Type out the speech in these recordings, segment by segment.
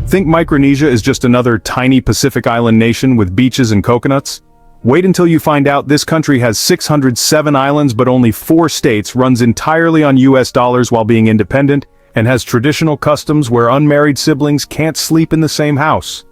Think Micronesia is just another tiny Pacific island nation with beaches and coconuts? Wait until you find out this country has 607 islands but only 4 states, runs entirely on US dollars while being independent, and has traditional customs where unmarried siblings can't sleep in the same house.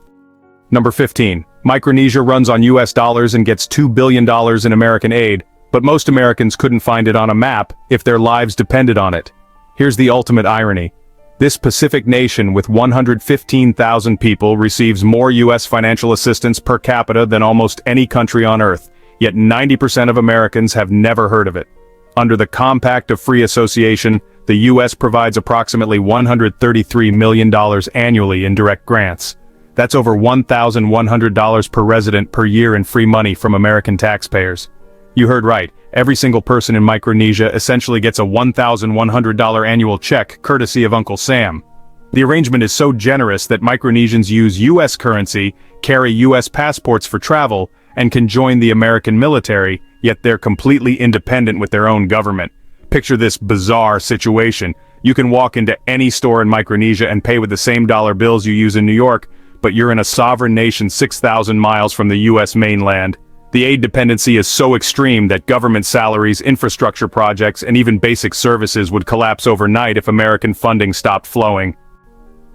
Number 15. Micronesia runs on US dollars and gets $2 billion in American aid, but most Americans couldn't find it on a map if their lives depended on it. Here's the ultimate irony. This Pacific nation with 115,000 people receives more US financial assistance per capita than almost any country on Earth, yet 90% of Americans have never heard of it. Under the Compact of Free Association, the US provides approximately $133 million annually in direct grants. That's over $1,100 per resident per year in free money from American taxpayers. You heard right, every single person in Micronesia essentially gets a $1,100 annual check courtesy of Uncle Sam. The arrangement is so generous that Micronesians use US currency, carry US passports for travel, and can join the American military, yet they're completely independent with their own government. Picture this bizarre situation. You can walk into any store in Micronesia and pay with the same dollar bills you use in New York, but you're in a sovereign nation 6,000 miles from the US mainland. The aid dependency is so extreme that government salaries, infrastructure projects, and even basic services would collapse overnight if American funding stopped flowing.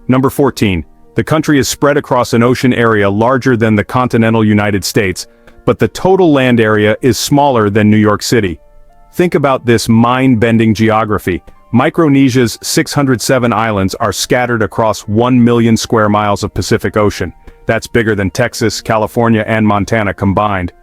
Number 14. The country is spread across an ocean area larger than the continental United States, but the total land area is smaller than New York City. Think about this mind-bending geography. Micronesia's 607 islands are scattered across 1 million square miles of Pacific Ocean. That's bigger than Texas, California, and Montana combined.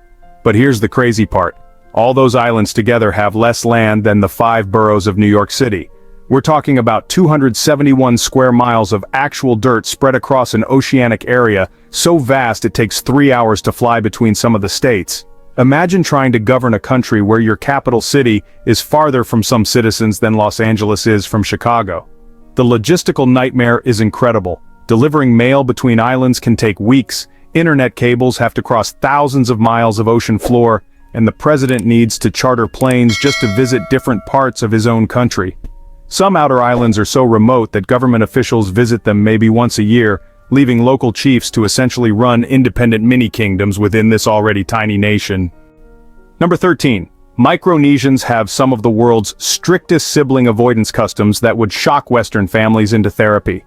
But here's the crazy part. All those islands together have less land than the 5 boroughs of New York City. We're talking about 271 square miles of actual dirt spread across an oceanic area so vast it takes 3 hours to fly between some of the states. Imagine trying to govern a country where your capital city is farther from some citizens than Los Angeles is from Chicago. The logistical nightmare is incredible. Delivering mail between islands can take weeks, internet cables have to cross thousands of miles of ocean floor, and the president needs to charter planes just to visit different parts of his own country. Some outer islands are so remote that government officials visit them maybe once a year, leaving local chiefs to essentially run independent mini-kingdoms within this already tiny nation. Number 13. Micronesians have some of the world's strictest sibling avoidance customs that would shock Western families into therapy.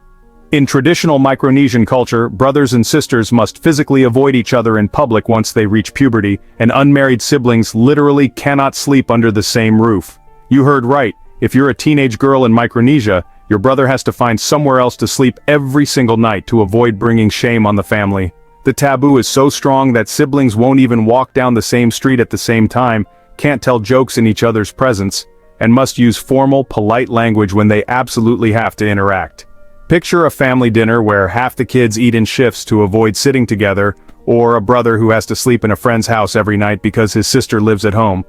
In traditional Micronesian culture, brothers and sisters must physically avoid each other in public once they reach puberty, and unmarried siblings literally cannot sleep under the same roof. You heard right, if you're a teenage girl in Micronesia, your brother has to find somewhere else to sleep every single night to avoid bringing shame on the family. The taboo is so strong that siblings won't even walk down the same street at the same time, can't tell jokes in each other's presence, and must use formal, polite language when they absolutely have to interact. Picture a family dinner where half the kids eat in shifts to avoid sitting together, or a brother who has to sleep in a friend's house every night because his sister lives at home.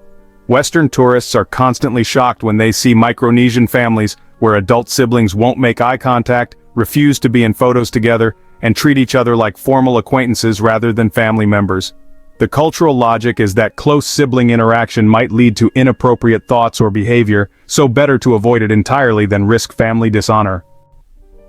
Western tourists are constantly shocked when they see Micronesian families where adult siblings won't make eye contact, refuse to be in photos together, and treat each other like formal acquaintances rather than family members. The cultural logic is that close sibling interaction might lead to inappropriate thoughts or behavior, so better to avoid it entirely than risk family dishonor.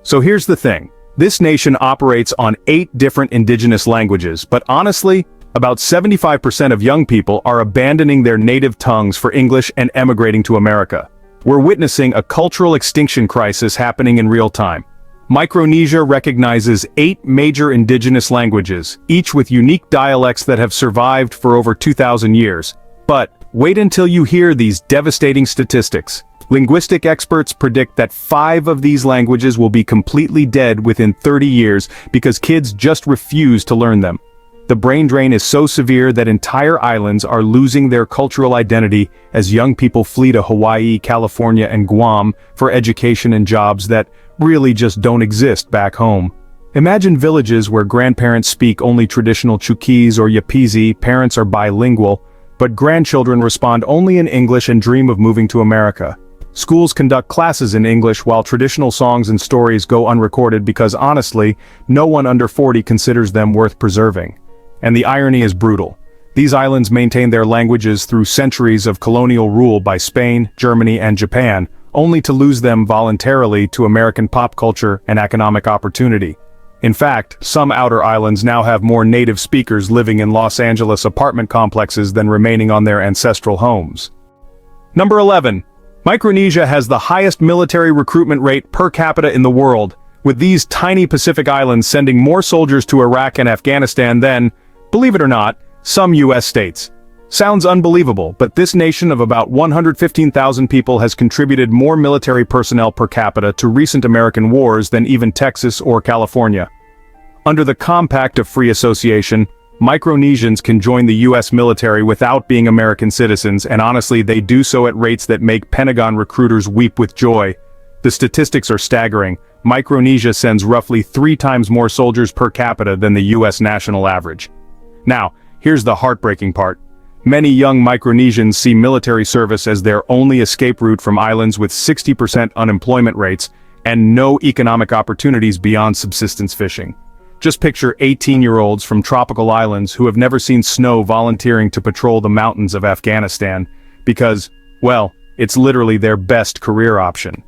So here's the thing. This nation operates on 8 different indigenous languages, but honestly, about 75% of young people are abandoning their native tongues for English and emigrating to America. We're witnessing a cultural extinction crisis happening in real time. Micronesia recognizes 8 major indigenous languages, each with unique dialects that have survived for over 2,000 years. But wait until you hear these devastating statistics. Linguistic experts predict that 5 of these languages will be completely dead within 30 years because kids just refuse to learn them. The brain drain is so severe that entire islands are losing their cultural identity as young people flee to Hawaii, California, and Guam for education and jobs that really just don't exist back home. Imagine villages where grandparents speak only traditional Chuukese or Yapese, parents are bilingual, but grandchildren respond only in English and dream of moving to America. Schools conduct classes in English while traditional songs and stories go unrecorded because honestly, no one under 40 considers them worth preserving. And the irony is brutal. These islands maintain their languages through centuries of colonial rule by Spain, Germany, and Japan, only to lose them voluntarily to American pop culture and economic opportunity. In fact, some outer islands now have more native speakers living in Los Angeles apartment complexes than remaining on their ancestral homes. Number 11. Micronesia has the highest military recruitment rate per capita in the world, with these tiny Pacific islands sending more soldiers to Iraq and Afghanistan than, believe it or not, some US states. Sounds unbelievable, but this nation of about 115,000 people has contributed more military personnel per capita to recent American wars than even Texas or California. Under the Compact of Free Association, Micronesians can join the US military without being American citizens, and honestly they do so at rates that make Pentagon recruiters weep with joy. The statistics are staggering. Micronesia sends roughly 3 times more soldiers per capita than the US national average. Now, here's the heartbreaking part. Many young Micronesians see military service as their only escape route from islands with 60% unemployment rates and no economic opportunities beyond subsistence fishing. Just picture 18-year-olds from tropical islands who have never seen snow volunteering to patrol the mountains of Afghanistan because, well, it's literally their best career option.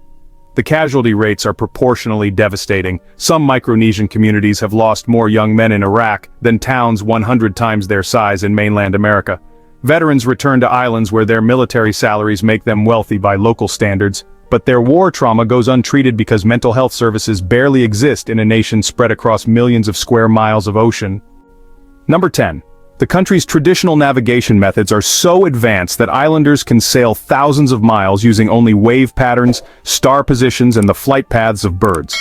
The casualty rates are proportionally devastating. Some Micronesian communities have lost more young men in Iraq than towns 100 times their size in mainland America. Veterans return to islands where their military salaries make them wealthy by local standards, but their war trauma goes untreated because mental health services barely exist in a nation spread across millions of square miles of ocean. Number 10. The country's traditional navigation methods are so advanced that islanders can sail thousands of miles using only wave patterns, star positions, and the flight paths of birds.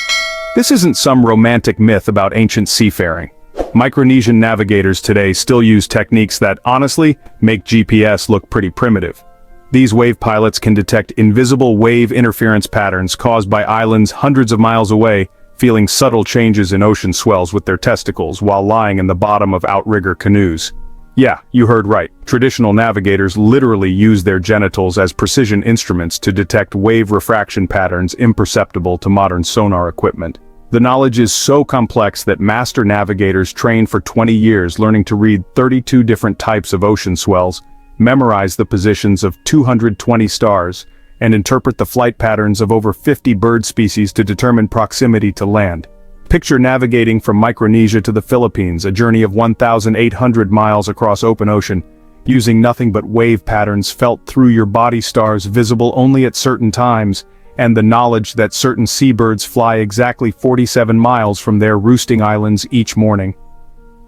This isn't some romantic myth about ancient seafaring. Micronesian navigators today still use techniques that, honestly, make GPS look pretty primitive. These wave pilots can detect invisible wave interference patterns caused by islands hundreds of miles away, feeling subtle changes in ocean swells with their testicles while lying in the bottom of outrigger canoes. Yeah, you heard right. Traditional navigators literally use their genitals as precision instruments to detect wave refraction patterns imperceptible to modern sonar equipment. The knowledge is so complex that master navigators train for 20 years learning to read 32 different types of ocean swells, memorize the positions of 220 stars, and interpret the flight patterns of over 50 bird species to determine proximity to land. Picture navigating from Micronesia to the Philippines, a journey of 1,800 miles across open ocean, using nothing but wave patterns felt through your body stars visible only at certain times, and the knowledge that certain seabirds fly exactly 47 miles from their roosting islands each morning.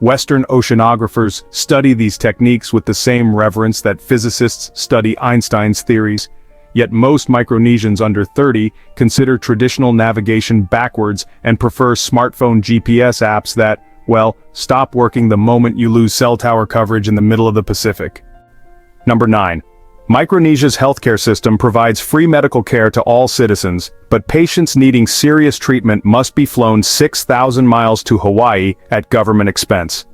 Western oceanographers study these techniques with the same reverence that physicists study Einstein's theories, yet most Micronesians under 30 consider traditional navigation backwards and prefer smartphone GPS apps that, well, stop working the moment you lose cell tower coverage in the middle of the Pacific. Number 9. Micronesia's healthcare system provides free medical care to all citizens, but patients needing serious treatment must be flown 6,000 miles to Hawaii at government expense.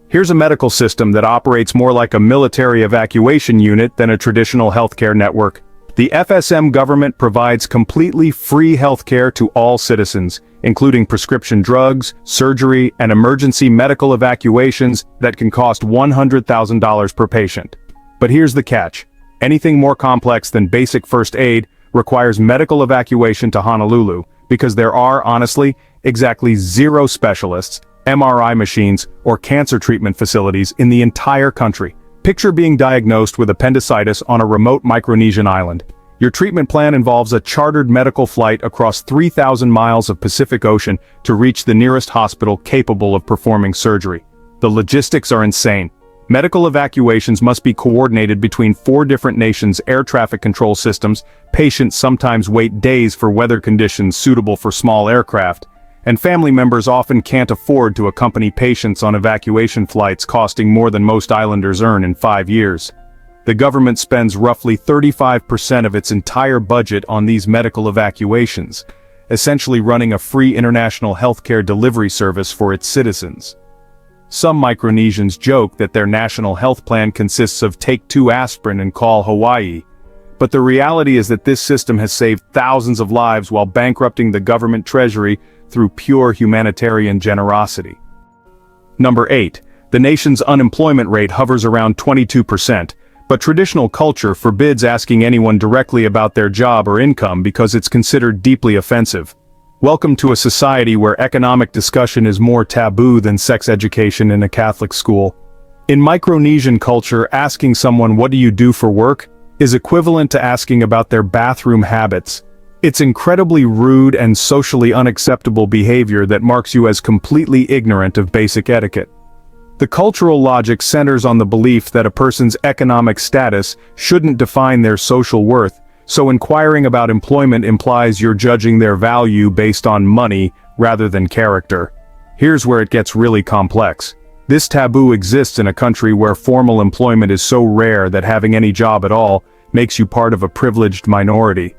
Here's a medical system that operates more like a military evacuation unit than a traditional healthcare network. The FSM government provides completely free healthcare to all citizens, including prescription drugs, surgery, and emergency medical evacuations that can cost $100,000 per patient. But here's the catch. Anything more complex than basic first aid requires medical evacuation to Honolulu, because there are, honestly, exactly 0 specialists, MRI machines, or cancer treatment facilities in the entire country. Picture being diagnosed with appendicitis on a remote Micronesian island. Your treatment plan involves a chartered medical flight across 3,000 miles of Pacific Ocean to reach the nearest hospital capable of performing surgery. The logistics are insane. Medical evacuations must be coordinated between 4 different nations' air traffic control systems. Patients sometimes wait days for weather conditions suitable for small aircraft, and family members often can't afford to accompany patients on evacuation flights costing more than most islanders earn in 5 years. The government spends roughly 35% of its entire budget on these medical evacuations, essentially running a free international healthcare delivery service for its citizens. Some Micronesians joke that their national health plan consists of take 2 aspirin and call Hawaii. But the reality is that this system has saved thousands of lives while bankrupting the government treasury through pure humanitarian generosity. Number 8. The nation's unemployment rate hovers around 22%, but traditional culture forbids asking anyone directly about their job or income because it's considered deeply offensive. Welcome to a society where economic discussion is more taboo than sex education in a Catholic school. In Micronesian culture, asking someone what do you do for work is equivalent to asking about their bathroom habits. It's incredibly rude and socially unacceptable behavior that marks you as completely ignorant of basic etiquette. The cultural logic centers on the belief that a person's economic status shouldn't define their social worth, so inquiring about employment implies you're judging their value based on money rather than character. Here's where it gets really complex. This taboo exists in a country where formal employment is so rare that having any job at all makes you part of a privileged minority.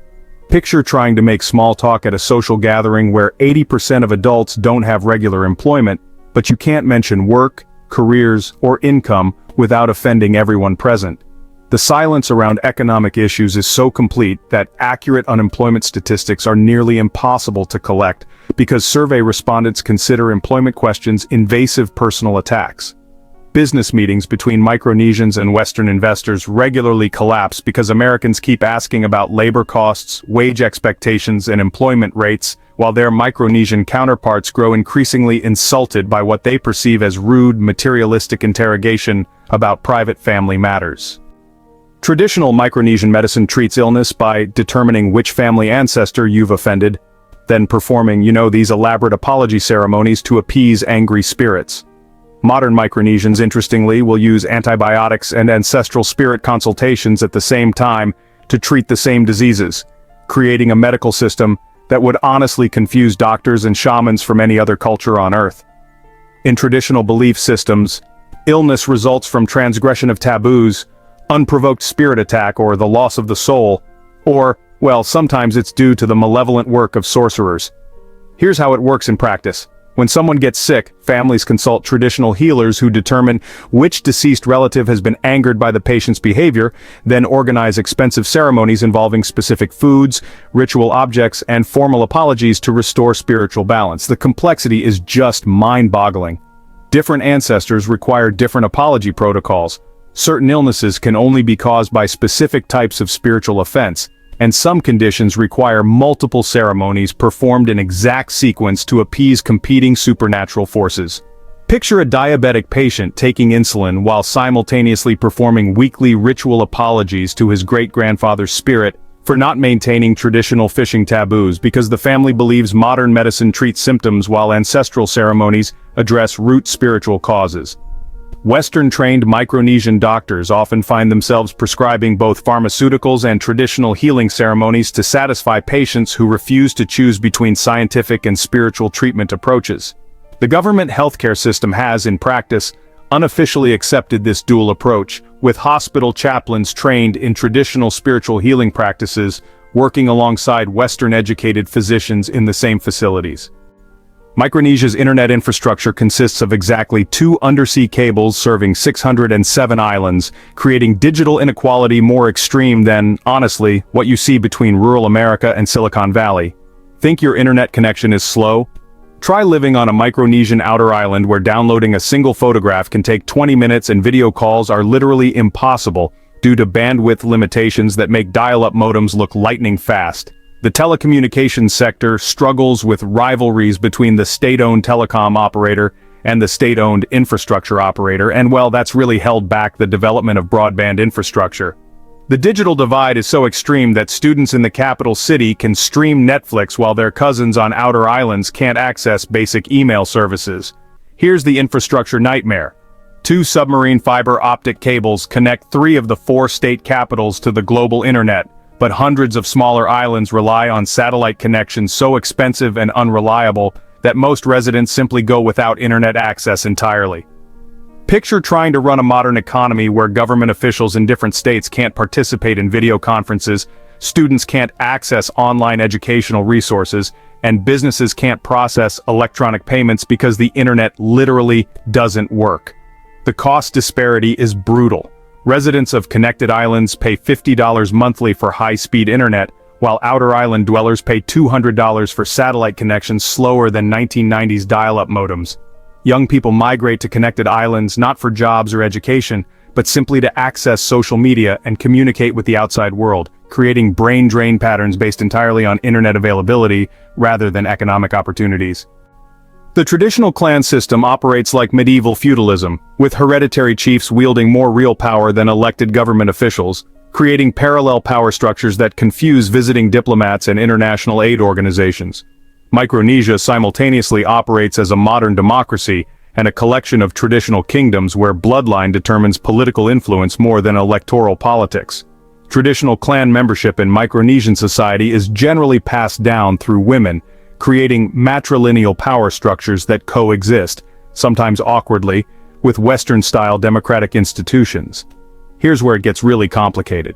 Picture trying to make small talk at a social gathering where 80% of adults don't have regular employment, but you can't mention work, careers, or income without offending everyone present. The silence around economic issues is so complete that accurate unemployment statistics are nearly impossible to collect because survey respondents consider employment questions invasive personal attacks. Business meetings between Micronesians and Western investors regularly collapse because Americans keep asking about labor costs, wage expectations, and employment rates, while their Micronesian counterparts grow increasingly insulted by what they perceive as rude, materialistic interrogation about private family matters. Traditional Micronesian medicine treats illness by determining which family ancestor you've offended, then performing, these elaborate apology ceremonies to appease angry spirits. Modern Micronesians, interestingly, will use antibiotics and ancestral spirit consultations at the same time to treat the same diseases, creating a medical system that would honestly confuse doctors and shamans from any other culture on Earth. In traditional belief systems, illness results from transgression of taboos, unprovoked spirit attack, or the loss of the soul, or, well, sometimes it's due to the malevolent work of sorcerers. Here's how it works in practice. When someone gets sick, families consult traditional healers who determine which deceased relative has been angered by the patient's behavior, then organize expensive ceremonies involving specific foods, ritual objects, and formal apologies to restore spiritual balance. The complexity is just mind-boggling. Different ancestors require different apology protocols. Certain illnesses can only be caused by specific types of spiritual offense, and some conditions require multiple ceremonies performed in exact sequence to appease competing supernatural forces. Picture a diabetic patient taking insulin while simultaneously performing weekly ritual apologies to his great-grandfather's spirit for not maintaining traditional fishing taboos because the family believes modern medicine treats symptoms while ancestral ceremonies address root spiritual causes. Western-trained Micronesian doctors often find themselves prescribing both pharmaceuticals and traditional healing ceremonies to satisfy patients who refuse to choose between scientific and spiritual treatment approaches. The government healthcare system has, in practice, unofficially accepted this dual approach, with hospital chaplains trained in traditional spiritual healing practices working alongside Western-educated physicians in the same facilities. Micronesia's internet infrastructure consists of exactly 2 undersea cables serving 607 islands, creating digital inequality more extreme than, honestly, what you see between rural America and Silicon Valley. Think your internet connection is slow? Try living on a Micronesian outer island where downloading a single photograph can take 20 minutes and video calls are literally impossible due to bandwidth limitations that make dial-up modems look lightning fast. The telecommunications sector struggles with rivalries between the state-owned telecom operator and the state-owned infrastructure operator, and well, that's really held back the development of broadband infrastructure. The digital divide is so extreme that students in the capital city can stream Netflix while their cousins on outer islands can't access basic email services. Here's the infrastructure nightmare. 2 submarine fiber optic cables connect 3 of the 4 state capitals to the global internet, but hundreds of smaller islands rely on satellite connections so expensive and unreliable that most residents simply go without internet access entirely. Picture trying to run a modern economy where government officials in different states can't participate in video conferences, students can't access online educational resources, and businesses can't process electronic payments because the internet literally doesn't work. The cost disparity is brutal. Residents of connected islands pay $50 monthly for high-speed internet, while outer island dwellers pay $200 for satellite connections slower than 1990s dial-up modems. Young people migrate to connected islands not for jobs or education, but simply to access social media and communicate with the outside world, creating brain drain patterns based entirely on internet availability rather than economic opportunities. The traditional clan system operates like medieval feudalism, with hereditary chiefs wielding more real power than elected government officials, creating parallel power structures that confuse visiting diplomats and international aid organizations. Micronesia simultaneously operates as a modern democracy and a collection of traditional kingdoms where bloodline determines political influence more than electoral politics. Traditional clan membership in Micronesian society is generally passed down through women, creating matrilineal power structures that coexist, sometimes awkwardly, with Western-style democratic institutions. Here's where it gets really complicated.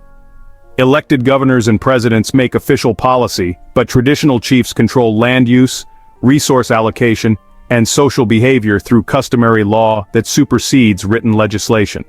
Elected governors and presidents make official policy, but traditional chiefs control land use, resource allocation, and social behavior through customary law that supersedes written legislation.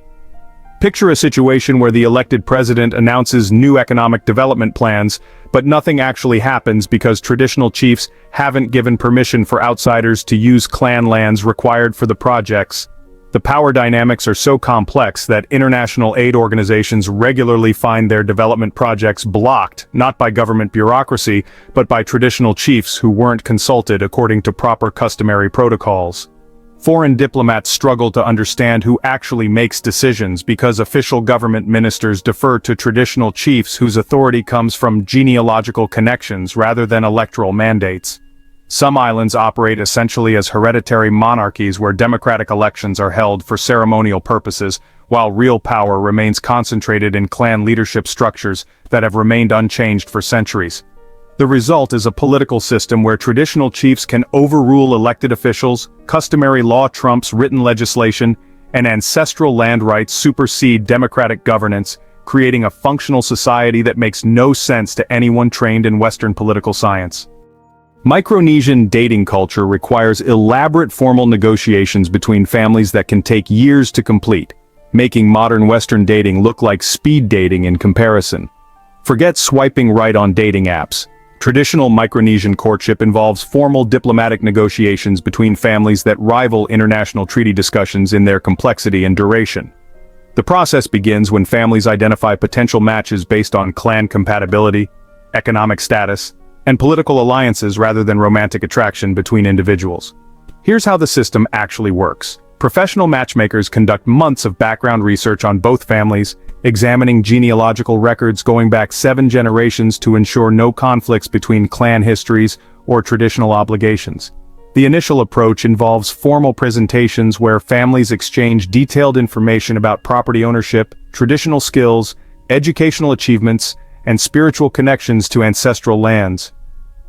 Picture a situation where the elected president announces new economic development plans, but nothing actually happens because traditional chiefs haven't given permission for outsiders to use clan lands required for the projects. The power dynamics are so complex that international aid organizations regularly find their development projects blocked, not by government bureaucracy, but by traditional chiefs who weren't consulted according to proper customary protocols. Foreign diplomats struggle to understand who actually makes decisions because official government ministers defer to traditional chiefs whose authority comes from genealogical connections rather than electoral mandates. Some islands operate essentially as hereditary monarchies where democratic elections are held for ceremonial purposes, while real power remains concentrated in clan leadership structures that have remained unchanged for centuries. The result is a political system where traditional chiefs can overrule elected officials, customary law trumps written legislation, and ancestral land rights supersede democratic governance, creating a functional society that makes no sense to anyone trained in Western political science. Micronesian dating culture requires elaborate formal negotiations between families that can take years to complete, making modern Western dating look like speed dating in comparison. Forget swiping right on dating apps. Traditional Micronesian courtship involves formal diplomatic negotiations between families that rival international treaty discussions in their complexity and duration. The process begins when families identify potential matches based on clan compatibility, economic status, and political alliances rather than romantic attraction between individuals. Here's how the system actually works. Professional matchmakers conduct months of background research on both families, examining genealogical records going back 7 generations to ensure no conflicts between clan histories or traditional obligations. The initial approach involves formal presentations where families exchange detailed information about property ownership, traditional skills, educational achievements, and spiritual connections to ancestral lands.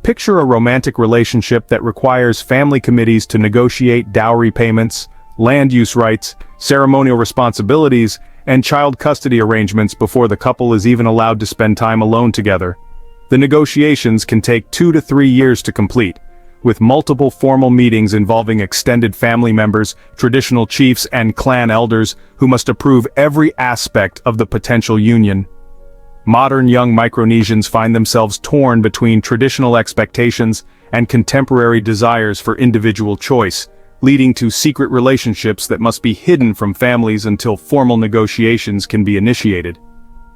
Picture a romantic relationship that requires family committees to negotiate dowry payments, land use rights, ceremonial responsibilities, and child custody arrangements before the couple is even allowed to spend time alone together. The negotiations can take 2 to 3 years to complete, with multiple formal meetings involving extended family members, traditional chiefs, and clan elders who must approve every aspect of the potential union. Modern young Micronesians find themselves torn between traditional expectations and contemporary desires for individual choice, leading to secret relationships that must be hidden from families until formal negotiations can be initiated.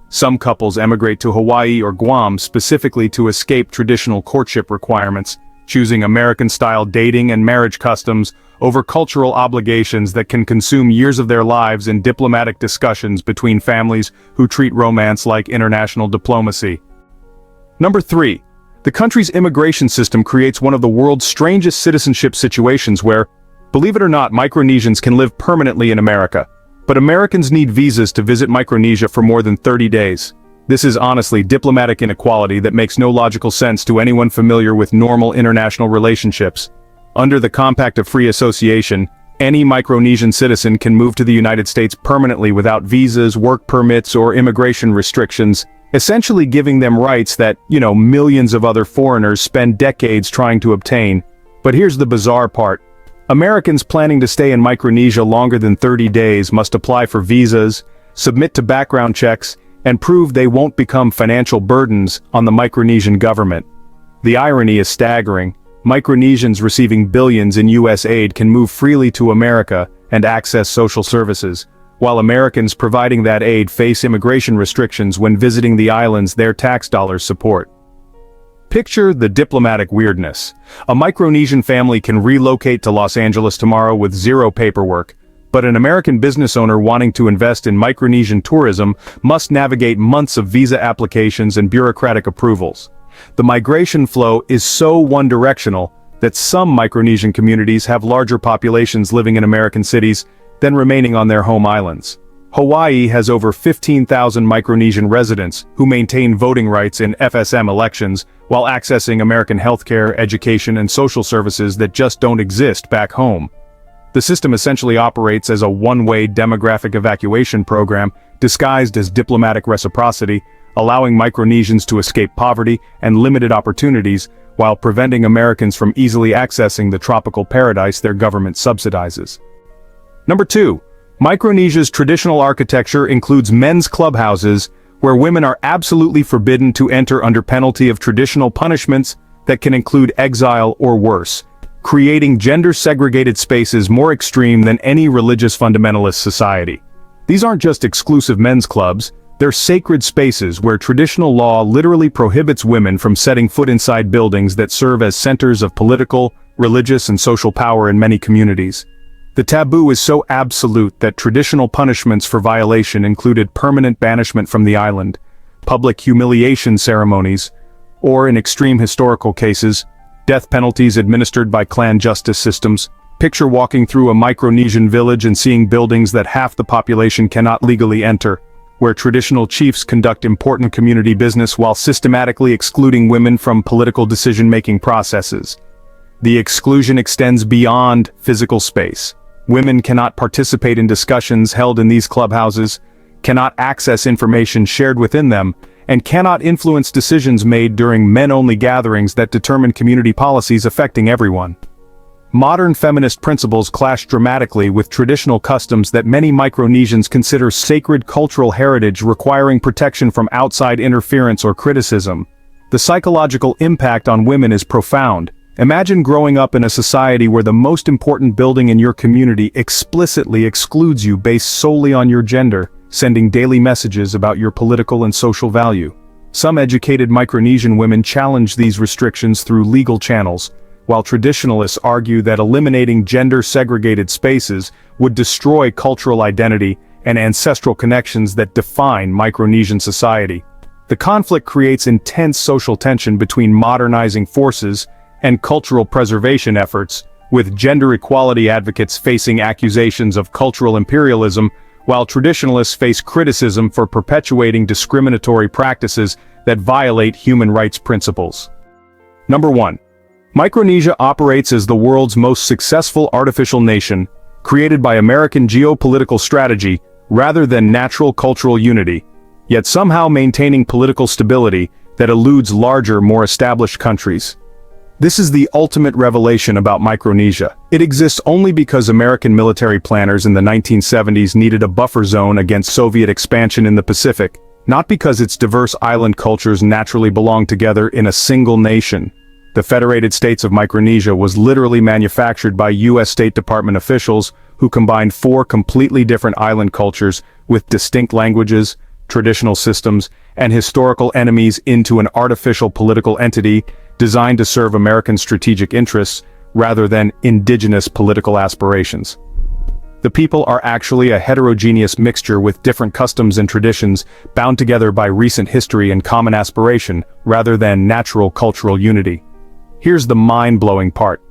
Some couples emigrate to Hawaii or Guam specifically to escape traditional courtship requirements, choosing American-style dating and marriage customs over cultural obligations that can consume years of their lives in diplomatic discussions between families who treat romance like international diplomacy. Number 3. The country's immigration system creates one of the world's strangest citizenship situations where, believe it or not, Micronesians can live permanently in America, but Americans need visas to visit Micronesia for more than 30 days. This is honestly diplomatic inequality that makes no logical sense to anyone familiar with normal international relationships. Under the Compact of Free Association, any Micronesian citizen can move to the United States permanently without visas, work permits, or immigration restrictions, essentially giving them rights that, millions of other foreigners spend decades trying to obtain. But here's the bizarre part. Americans planning to stay in Micronesia longer than 30 days must apply for visas, submit to background checks, and prove they won't become financial burdens on the Micronesian government. The irony is staggering. Micronesians receiving billions in U.S. aid can move freely to America and access social services, while Americans providing that aid face immigration restrictions when visiting the islands their tax dollars support. Picture the diplomatic weirdness. A Micronesian family can relocate to Los Angeles tomorrow with zero paperwork, but an American business owner wanting to invest in Micronesian tourism must navigate months of visa applications and bureaucratic approvals. The migration flow is so one-directional that some Micronesian communities have larger populations living in American cities than remaining on their home islands. Hawaii has over 15,000 Micronesian residents who maintain voting rights in FSM elections while accessing American healthcare, education, and social services that just don't exist back home. The system essentially operates as a one-way demographic evacuation program disguised as diplomatic reciprocity, allowing Micronesians to escape poverty and limited opportunities while preventing Americans from easily accessing the tropical paradise their government subsidizes. Number 2. Micronesia's traditional architecture includes men's clubhouses, where women are absolutely forbidden to enter under penalty of traditional punishments that can include exile or worse, creating gender-segregated spaces more extreme than any religious fundamentalist society. These aren't just exclusive men's clubs, they're sacred spaces where traditional law literally prohibits women from setting foot inside buildings that serve as centers of political, religious, and social power in many communities. The taboo is so absolute that traditional punishments for violation included permanent banishment from the island, public humiliation ceremonies, or in extreme historical cases, death penalties administered by clan justice systems. Picture walking through a Micronesian village and seeing buildings that half the population cannot legally enter, where traditional chiefs conduct important community business while systematically excluding women from political decision-making processes. The exclusion extends beyond physical space. Women cannot participate in discussions held in these clubhouses, cannot access information shared within them, and cannot influence decisions made during men-only gatherings that determine community policies affecting everyone. Modern feminist principles clash dramatically with traditional customs that many Micronesians consider sacred cultural heritage requiring protection from outside interference or criticism. The psychological impact on women is profound. Imagine growing up in a society where the most important building in your community explicitly excludes you based solely on your gender, sending daily messages about your political and social value. Some educated Micronesian women challenge these restrictions through legal channels, while traditionalists argue that eliminating gender-segregated spaces would destroy cultural identity and ancestral connections that define Micronesian society. The conflict creates intense social tension between modernizing forces and cultural preservation efforts, with gender equality advocates facing accusations of cultural imperialism, while traditionalists face criticism for perpetuating discriminatory practices that violate human rights principles. Number 1. Micronesia operates as the world's most successful artificial nation, created by American geopolitical strategy rather than natural cultural unity, yet somehow maintaining political stability that eludes larger, more established countries. This is the ultimate revelation about Micronesia. It exists only because American military planners in the 1970s needed a buffer zone against Soviet expansion in the Pacific, not because its diverse island cultures naturally belong together in a single nation. The Federated States of Micronesia was literally manufactured by U.S. State Department officials who combined 4 completely different island cultures with distinct languages, traditional systems, and historical enemies into an artificial political entity designed to serve American strategic interests rather than indigenous political aspirations. The people are actually a heterogeneous mixture with different customs and traditions bound together by recent history and common aspiration rather than natural cultural unity. Here's the mind-blowing part.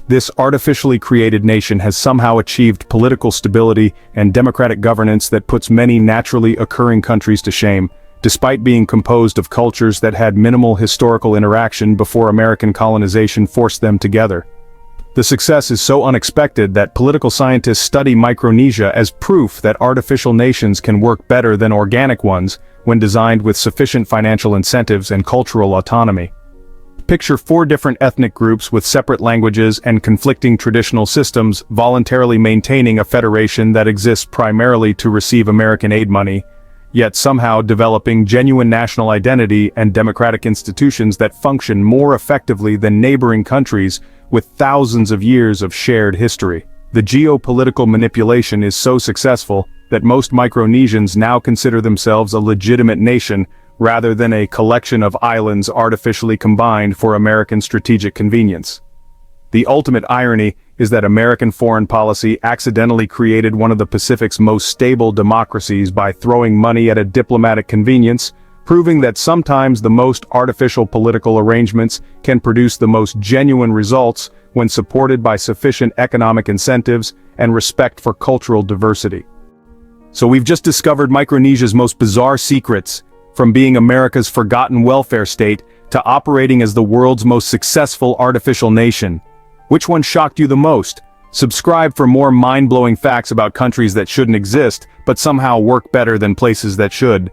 This artificially created nation has somehow achieved political stability and democratic governance that puts many naturally occurring countries to shame, despite being composed of cultures that had minimal historical interaction before American colonization forced them together. The success is so unexpected that political scientists study Micronesia as proof that artificial nations can work better than organic ones when designed with sufficient financial incentives and cultural autonomy. Picture 4 different ethnic groups with separate languages and conflicting traditional systems voluntarily maintaining a federation that exists primarily to receive American aid money, yet somehow developing genuine national identity and democratic institutions that function more effectively than neighboring countries with thousands of years of shared history. The geopolitical manipulation is so successful that most Micronesians now consider themselves a legitimate nation rather than a collection of islands artificially combined for American strategic convenience. The ultimate irony is that American foreign policy accidentally created one of the Pacific's most stable democracies by throwing money at a diplomatic convenience, proving that sometimes the most artificial political arrangements can produce the most genuine results when supported by sufficient economic incentives and respect for cultural diversity. So we've just discovered Micronesia's most bizarre secrets, from being America's forgotten welfare state to operating as the world's most successful artificial nation. Which one shocked you the most? Subscribe for more mind-blowing facts about countries that shouldn't exist, but somehow work better than places that should.